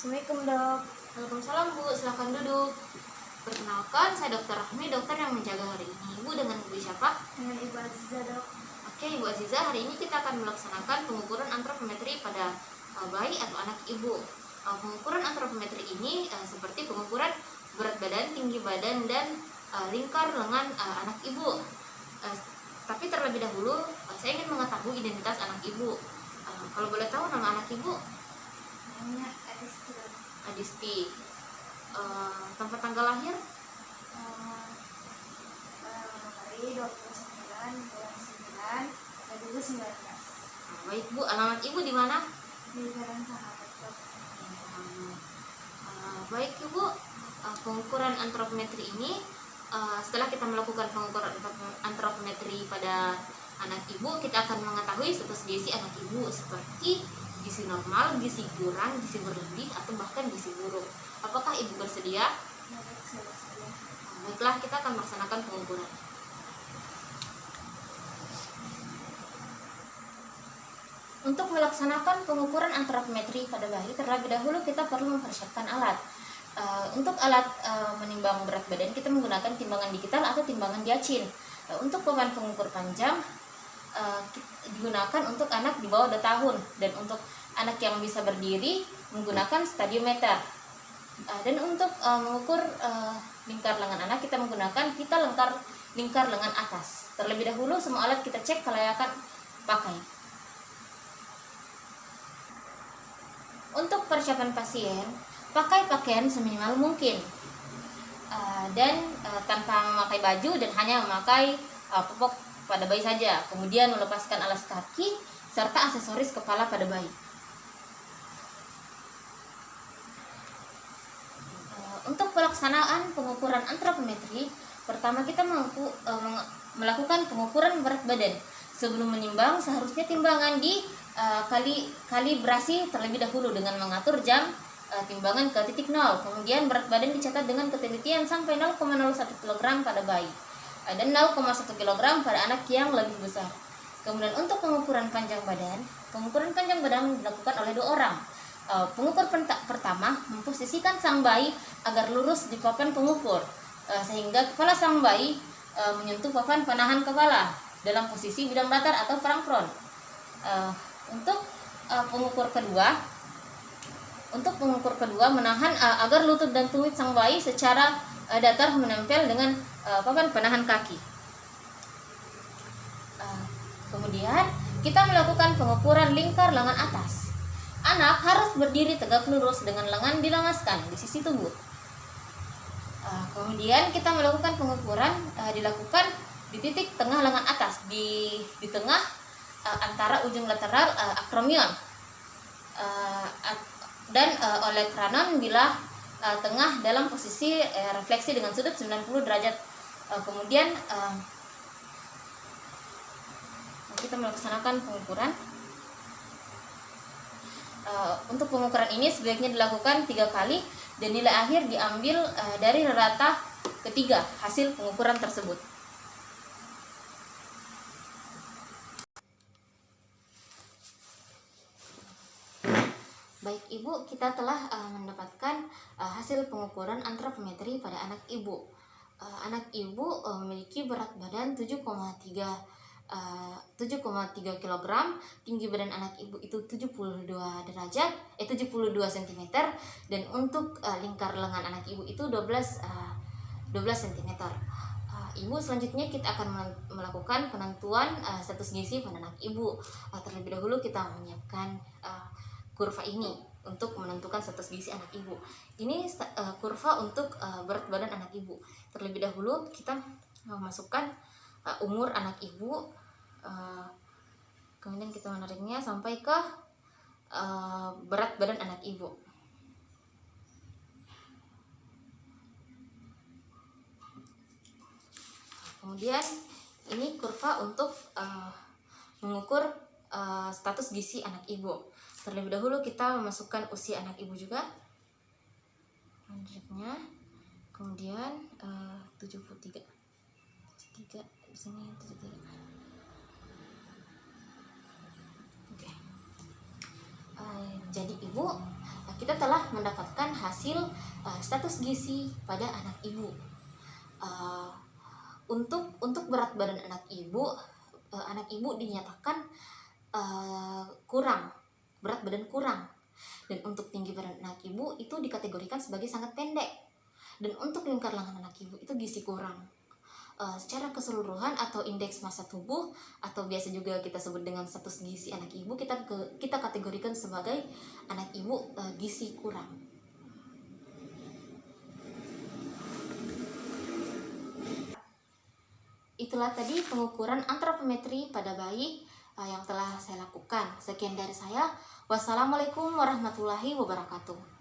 Assalamualaikum dok. Waalaikumsalam Bu, silahkan duduk. Perkenalkan, saya Dokter Rahmi, dokter yang menjaga hari ini. Ibu dengan Ibu siapa? Dengan Ibu Aziza dok. Oke, Ibu Aziza, hari ini kita akan melaksanakan pengukuran antropometri pada bayi atau anak ibu. Pengukuran antropometri ini seperti pengukuran berat badan, tinggi badan, dan lingkar lengan anak ibu. Tapi terlebih dahulu, saya ingin mengetahui identitas anak ibu. Kalau boleh tahu nama anak ibu? Namanya Adisti dok. Adisti. Tempat tanggal lahir? Hari 29 bulan 9 2019. Baik Bu, alamat ibu di mana? Di Jalan Sahabat dok. Baik Ibu, pengukuran antropometri ini setelah kita melakukan pengukuran antropometri pada anak ibu, kita akan mengetahui status gizi anak ibu seperti gizi normal, gizi kurang, gizi berlebih, atau bahkan gizi buruk. Apakah ibu bersedia? Ya dok, saya bersedia. Baiklah, kita akan melaksanakan pengukuran. Untuk melaksanakan pengukuran antropometri pada bayi, terlebih dahulu kita perlu mempersiapkan alat. Untuk alat menimbang berat badan, kita menggunakan timbangan digital atau timbangan diacin. Untuk papan pengukur panjang digunakan untuk anak di bawah 2 tahun, dan untuk anak yang bisa berdiri menggunakan stadiometer. Dan untuk mengukur lingkar lengan anak, kita menggunakan pita lingkar lengan atas. Terlebih dahulu semua alat kita cek kelayakan pakai. Untuk persiapan pasien, pakai pakaian seminimal mungkin, dan tanpa memakai baju dan hanya memakai popok pada bayi saja. Kemudian melepaskan alas kaki serta aksesoris kepala pada bayi. Untuk pelaksanaan pengukuran antropometri, pertama kita melakukan pengukuran berat badan. Sebelum menimbang, seharusnya timbangan kalibrasi terlebih dahulu dengan mengatur jam timbangan ke titik 0. Kemudian berat badan dicatat dengan ketelitian sampai 0,01 kg pada bayi dan 0,1 kg pada anak yang lebih besar. Kemudian untuk pengukuran panjang badan dilakukan oleh 2 orang. Pengukur pertama memposisikan sang bayi agar lurus di papan pengukur, sehingga kepala sang bayi menyentuh papan penahan kepala dalam posisi bidang datar atau front. Untuk pengukur kedua menahan agar lutut dan tumit sang bayi secara datar menempel dengan papan penahan kaki. Kemudian kita melakukan pengukuran lingkar lengan atas. Anak harus berdiri tegak lurus dengan lengan dilemaskan di sisi tubuh. Kemudian kita melakukan pengukuran dilakukan di titik tengah lengan atas, di tengah antara ujung lateral akromion dan oleh kranon bila tengah dalam posisi refleksi dengan sudut 90 derajat. Kemudian kita melaksanakan pengukuran. Untuk pengukuran ini sebaiknya dilakukan 3 kali dan nilai akhir diambil dari rata ketiga hasil pengukuran tersebut. Baik Ibu, kita telah mendapatkan hasil pengukuran antropometri pada anak ibu. Anak ibu memiliki berat badan 7,3 kg, tinggi badan anak ibu itu 72 cm, dan untuk lingkar lengan anak ibu itu 12 cm. Ibu, selanjutnya kita akan melakukan penentuan status gizi pada anak ibu. Terlebih dahulu kita menyiapkan kurva ini untuk menentukan status gizi anak ibu. Ini kurva untuk berat badan anak ibu. Terlebih dahulu kita memasukkan umur anak ibu, kemudian kita menariknya sampai ke berat badan anak ibu. Kemudian ini kurva untuk mengukur status gizi anak ibu. Terlebih dahulu kita memasukkan usia anak ibu juga, menariknya, kemudian 73 di sini 73. Jadi ibu, kita telah mendapatkan hasil status gizi pada anak ibu. Untuk berat badan anak ibu dinyatakan kurang, berat badan kurang. Dan untuk tinggi badan anak ibu itu dikategorikan sebagai sangat pendek. Dan untuk lingkar lengan anak ibu itu gizi kurang. Secara keseluruhan atau indeks massa tubuh atau biasa juga kita sebut dengan status gizi anak ibu, kita kategorikan sebagai anak ibu gizi kurang. Itulah tadi pengukuran antropometri pada bayi yang telah saya lakukan. Sekian dari saya. Wassalamualaikum warahmatullahi wabarakatuh.